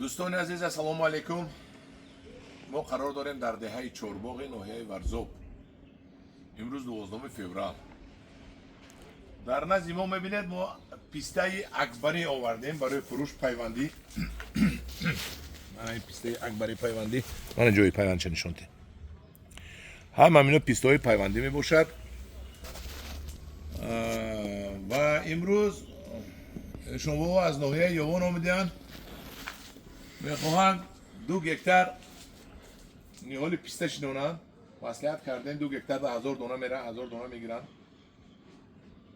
دوستان عزیز السلام علیکم. ما قرار داریم در دهه چهارباغ ناحیه ورزاب امروز 12 فوریه در نزد ما میبینید ما پیسته اکبری آوردیم برای فروش پیوندی. من این پیسته اکبری پیوندی من جای پیوند چه نشونته هم همینو پیسته های پیوندی میباشد و امروز شما از ناحیه یوان آمدین میخواهند 2 هکتار نیال پیسته شنونن وصلیت کردن 2 هکتار به 1000 دانه میره 1000 دانه میگیرن.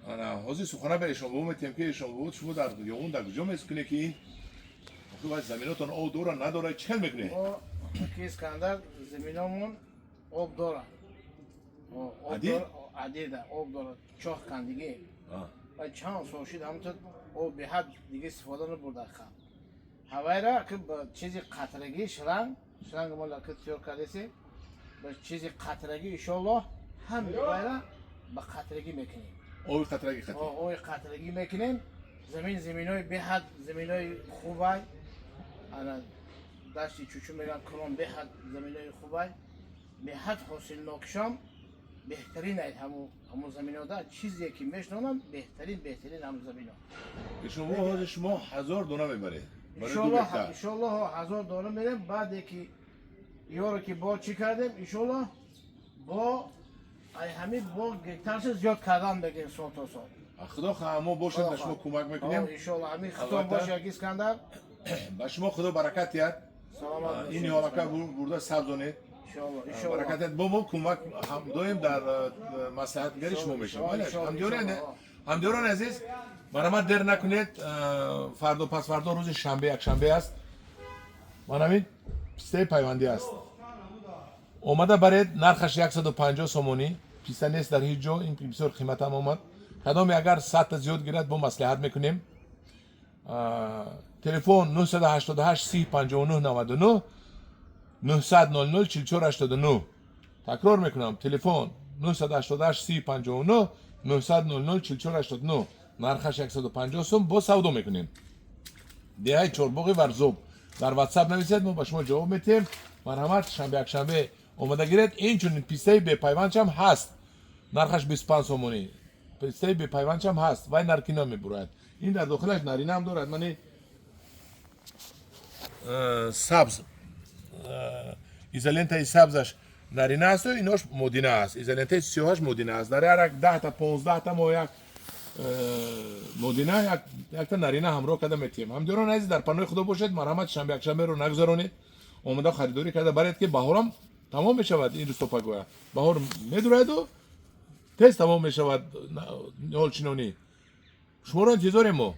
انا حاضر سخنه به شما میتیم که شما در یوان در کجا میسکنه که این وقتی زمیناتون آب داره نداره چه میکنه؟ که اسکندر زمینامون آب داره عدیده آب داره چاه کندگی و چند سال شد همونطور آب به حد دیگه استفاده نبرده خواهد هوای را که با چیزی قطرگی شرنگ مالا که تیار کردیسی با چیزی قطرگی انشالله هم هوای را با قطرگی میکنیم آب قطرگی میکنیم زمین های به حد زمین های خوبه داشتی چوچو میگن کرام به حد زمین های خوبه به حد حاصل ناکشام بهترین اید همون زمین ها ده چیزی که میشنونم بهترین همون زمین ها شما 1000 دانه میبره انشالله 1000 دانه میریم بعد که یارو که با چی کردیم انشالله با همین با گکترش زیاد کردن بگیم سال تا سال خدا خواهمو باشه شما کمک میکنیم انشالله همین خدا باشه یکی اسکندر به شما خدا برکت یاد این حالکه برده سبزانه انشالله برکت با کمک هم دایم در مصلحت گری شما میشیم همدیران عزیز مرحمت در نکنید فردا پس فردا روز شنبه یک شنبه است من همین پیسته پیوندی است اومده برید نرخش 150 سومونی پیسته نیست در هیچ جا این بسیار قیمت هم اومد کدام اگر 100 تا زیاد گیرد با مصلحت میکنیم تلفن 988 3059 99 900 00 44 89 تکرار میکنم تلفن 988 3059 900 00 44 89 نرخش 150 سوم با سودا میکنیم دهه چهارباغ ورزاب در واتساپ نویسید ما به شما جواب میتیم مرحمت شنبه یک شنبه اومده گیرید این چنین پیسته به پیوند هم هست نرخش 25 سومونی پیسته به پیوند هم هست و نرکینا میبرد این در داخلش نارینه هم دارد من سبز ایزالنت سبزش نارینه است و ایناش مدینه است ایزالنت سیاهش مدینه است در هر 10 تا 15 تا ما یک مدینه یک تا نارینه همراه کرده میتیم هم دیران عزیز در پناه خدا باشید مرحمت شنبه یک شنبه رو نگذارونید اومده خریداری کرده برید که بهارم تمام میشود این روز توپگویا بهار میدورد و تست تمام میشود نال چنونی شما رو انتظار ما